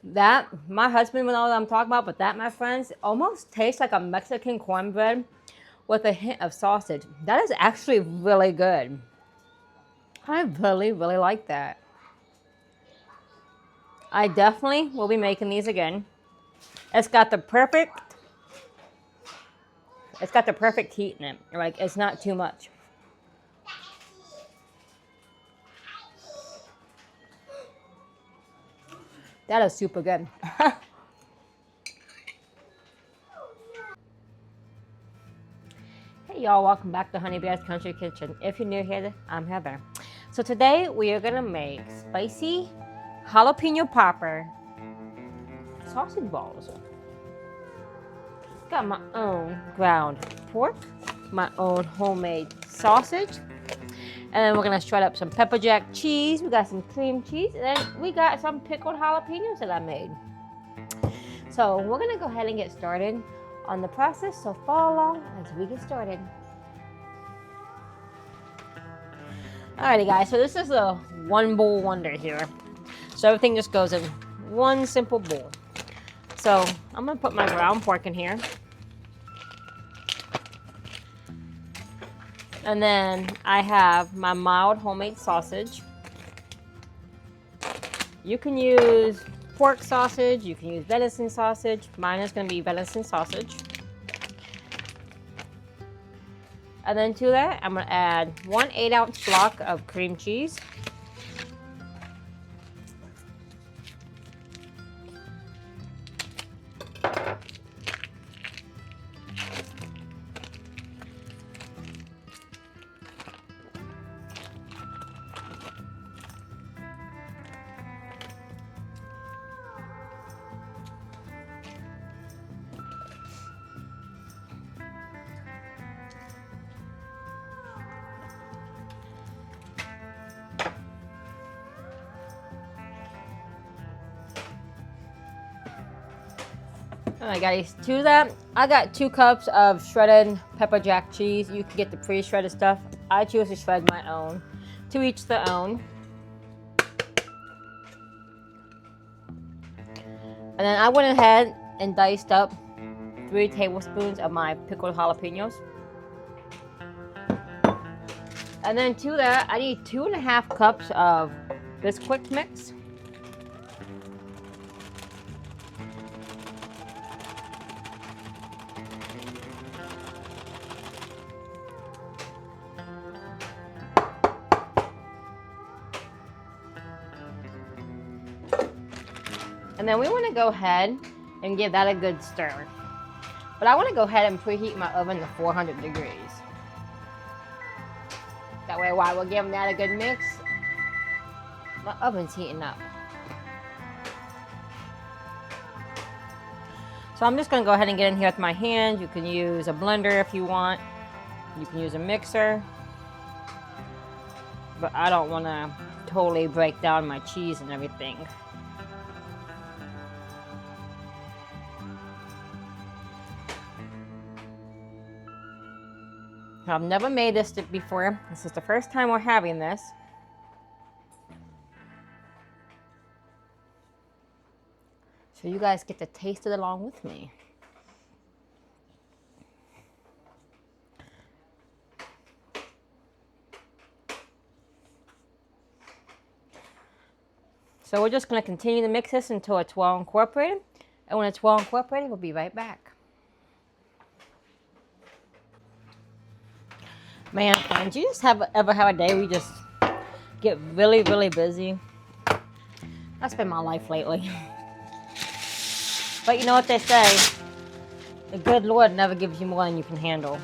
That, my husband will know what I'm talking about, but that, my friends, almost tastes like a Mexican cornbread with a hint of sausage. That is actually really good. I really, really like that. I definitely will be making these again. It's got the perfect heat in it. Like, it's not too much. That is super good. Hey y'all, welcome back to Honey Bear's Country Kitchen. If you're new here, I'm Heather. So today we are gonna make spicy jalapeno popper sausage balls. Got my own ground pork, my own homemade sausage, and then we're gonna shred up some pepper jack cheese. We got some cream cheese, and then we got some pickled jalapenos that I made. So we're gonna go ahead and get started on the process, so follow along as we get started. Alrighty guys, so this is a one bowl wonder here. So everything just goes in one simple bowl. So I'm gonna put my ground pork in here. And then I have my mild homemade sausage. You can use pork sausage, you can use venison sausage. Mine is gonna be venison sausage. And then to that, I'm gonna add 1 8-ounce block of cream cheese. Alright guys, to that, I got 2 cups of shredded pepper jack cheese. You can get the pre-shredded stuff. I choose to shred my own. To each their own. And then I went ahead and diced up 3 tablespoons of my pickled jalapenos. And then to that, I need 2.5 cups of Bisquick mix. And then we want to go ahead and give that a good stir. But I want to go ahead and preheat my oven to 400 degrees. That way while we're giving that a good mix, my oven's heating up. So I'm just going to go ahead and get in here with my hand. You can use a blender if you want. You can use a mixer. But I don't want to totally break down my cheese and everything. I've never made this before. This is the first time we're having this. So you guys get to taste it along with me. So we're just going to continue to mix this until it's well incorporated. And when it's well incorporated, we'll be right back. Man, friends, you just ever have a day where you just get really, really busy? That's been my life lately. But you know what they say, the good Lord never gives you more than you can handle.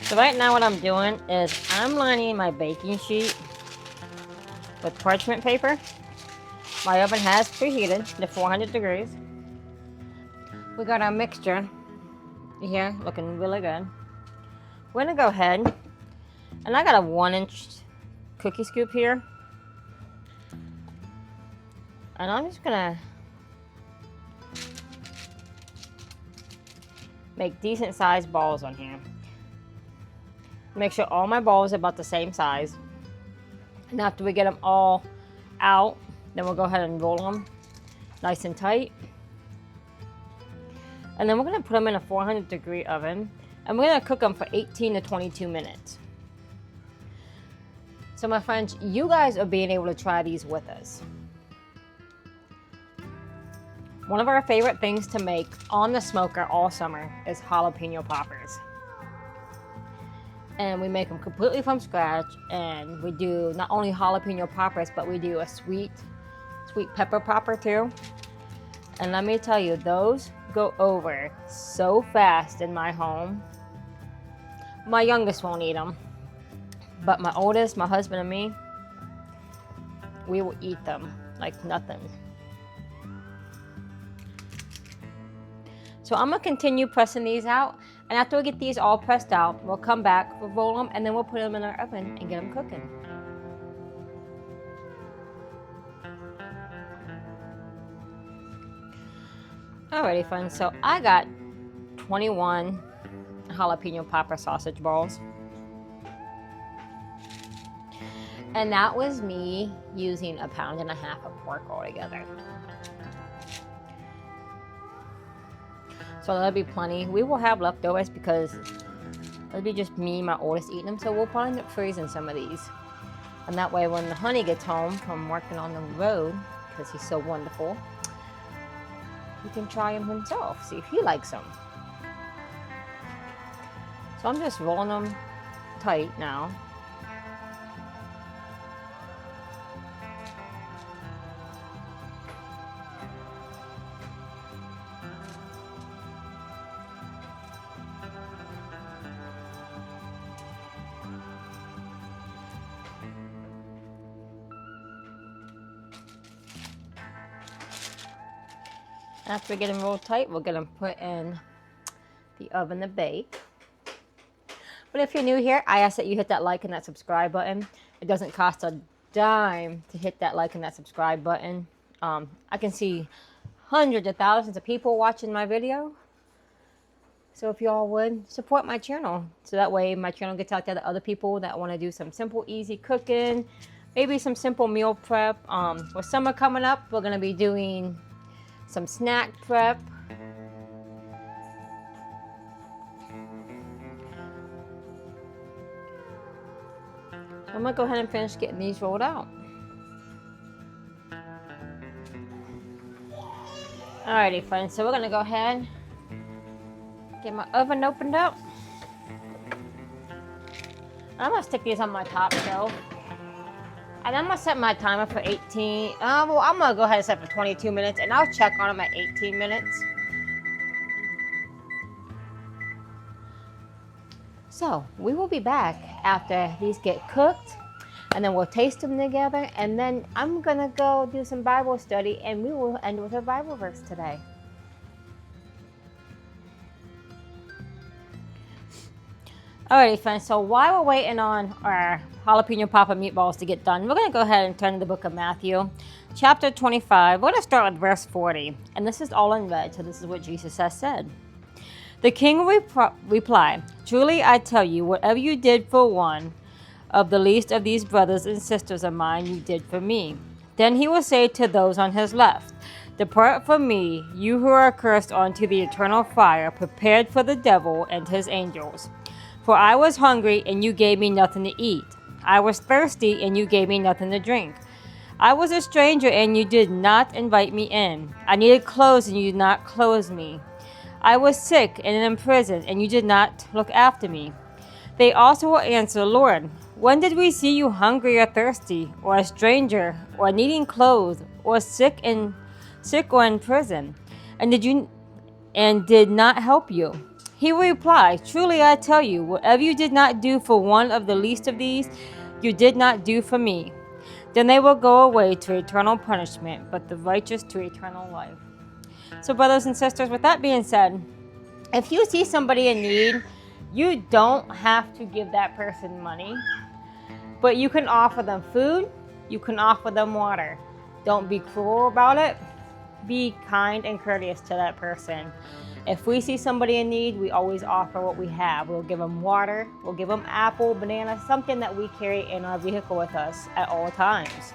So right now what I'm doing is I'm lining my baking sheet with parchment paper. My oven has preheated to 400 degrees. We got our mixture here looking really good. We're gonna go ahead, and I got a 1-inch cookie scoop here. And I'm just gonna make decent sized balls on here. Make sure all my balls are about the same size. And after we get them all out, then we'll go ahead and roll them nice and tight. And then we're going to put them in a 400-degree oven. And we're going to cook them for 18 to 22 minutes. So my friends, you guys are being able to try these with us. One of our favorite things to make on the smoker all summer is jalapeno poppers. And we make them completely from scratch, and we do not only jalapeno poppers, but we do a sweet pepper popper too. And let me tell you, those go over so fast in my home. My youngest won't eat them, but my oldest, my husband and me, we will eat them like nothing. So I'm gonna continue pressing these out, and after we get these all pressed out, we'll come back, we'll roll them, and then we'll put them in our oven and get them cooking. Alrighty friends, so I got 21 jalapeno popper sausage balls. And that was me using 1.5 pounds of pork altogether. So that'll be plenty. We will have leftovers because it'll be just me and my oldest eating them. So we'll probably end up freezing some of these. And that way when the honey gets home from working on the road, because he's so wonderful, he can try them himself, see if he likes them. So I'm just rolling them tight now. After we get them rolled tight, we'll get them put in the oven to bake. But if you're new here, I ask that you hit that like and that subscribe button. It doesn't cost a dime to hit that like and that subscribe button. I can see hundreds of thousands of people watching my video. So if y'all would support my channel, so that way my channel gets out there to other people that want to do some simple, easy cooking, maybe some simple meal prep. With summer coming up, we're going to be doing some snack prep. I'm gonna go ahead and finish getting these rolled out. Alrighty friends, so we're gonna go ahead, get my oven opened up. I'm gonna stick these on my top shelf. And I'm gonna set my timer for 18. Well, I'm gonna go ahead and set for 22 minutes, and I'll check on them at 18 minutes. So we will be back after these get cooked, and then we'll taste them together, and then I'm gonna go do some Bible study, and we will end with a Bible verse today. Alrighty friends, so while we're waiting on our jalapeno popper meatballs to get done, we're going to go ahead and turn to the book of Matthew, chapter 25. We're going to start with verse 40, and this is all in red, so this is what Jesus has said. The king will reply, "Truly I tell you, whatever you did for one of the least of these brothers and sisters of mine, you did for me." Then he will say to those on his left, "Depart from me, you who are cursed, onto the eternal fire, prepared for the devil and his angels. For I was hungry, and you gave me nothing to eat. I was thirsty, and you gave me nothing to drink. I was a stranger, and you did not invite me in. I needed clothes, and you did not clothe me. I was sick and in prison, and you did not look after me." They also will answer, "Lord, when did we see you hungry or thirsty, or a stranger, or needing clothes, or sick or in prison, and did not help you?" He will reply, "Truly I tell you, whatever you did not do for one of the least of these, you did not do for me." Then they will go away to eternal punishment, but the righteous to eternal life. So brothers and sisters, with that being said, if you see somebody in need, you don't have to give that person money, but you can offer them food, you can offer them water. Don't be cruel about it. Be kind and courteous to that person. If we see somebody in need, we always offer what we have. We'll give them water, we'll give them apple, banana, something that we carry in our vehicle with us at all times.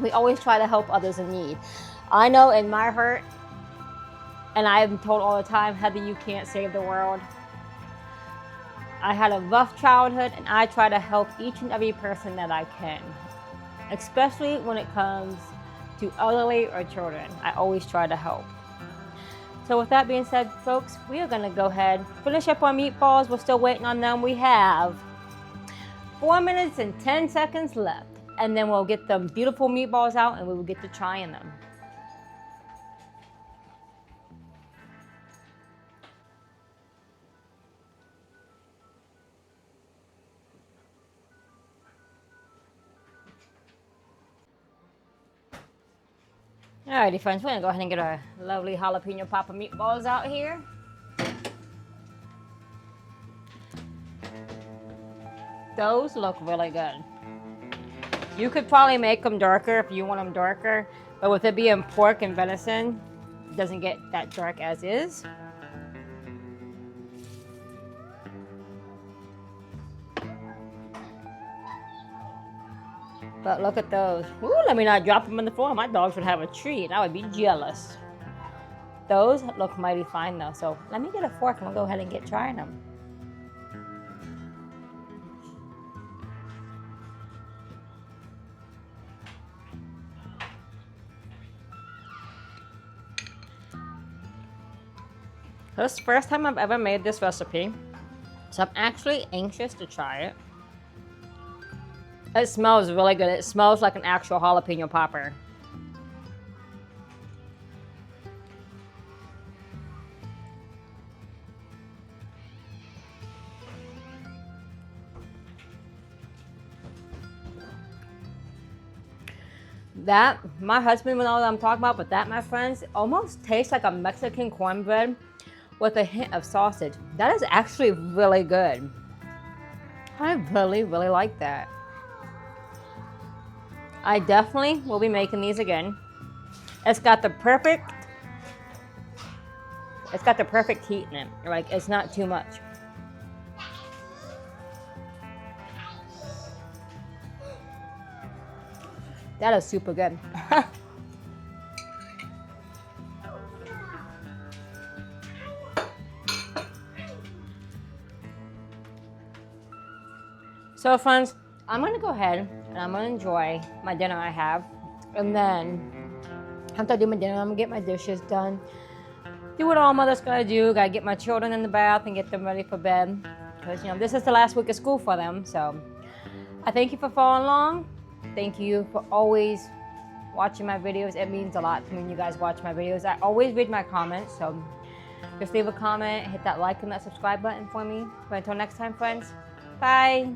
We always try to help others in need. I know in my heart, and I am told all the time, Heather, you can't save the world. I had a rough childhood, and I try to help each and every person that I can, especially when it comes to elderly or children. I always try to help. So with that being said, folks, we are going to go ahead, finish up our meatballs. We're still waiting on them. We have 4 minutes and 10 seconds left, and then we'll get them beautiful meatballs out and we will get to trying them. Alrighty friends, we're gonna go ahead and get our lovely jalapeno popper meatballs out here. Those look really good. You could probably make them darker if you want them darker, but with it being pork and venison, it doesn't get that dark as is. But look at those. Ooh, let me not drop them on the floor. My dogs would have a treat. I would be jealous. Those look mighty fine though. So let me get a fork and we'll go ahead and get trying them. This is the first time I've ever made this recipe, so I'm actually anxious to try it. It smells really good. It smells like an actual jalapeno popper. That, my husband will know what I'm talking about, but that, my friends, almost tastes like a Mexican cornbread with a hint of sausage. That is actually really good. I really, really like that. I definitely will be making these again. It's got the perfect heat in it. Like, it's not too much. That is super good. So friends, I'm gonna go ahead and I'm gonna enjoy my dinner I have. And then after I do my dinner, I'm gonna get my dishes done. Do what all mothers gotta do. Gotta get my children in the bath and get them ready for bed. Because, you know, this is the last week of school for them. So I thank you for following along. Thank you for always watching my videos. It means a lot to me when you guys watch my videos. I always read my comments. So just leave a comment, hit that like and that subscribe button for me. But until next time, friends, bye.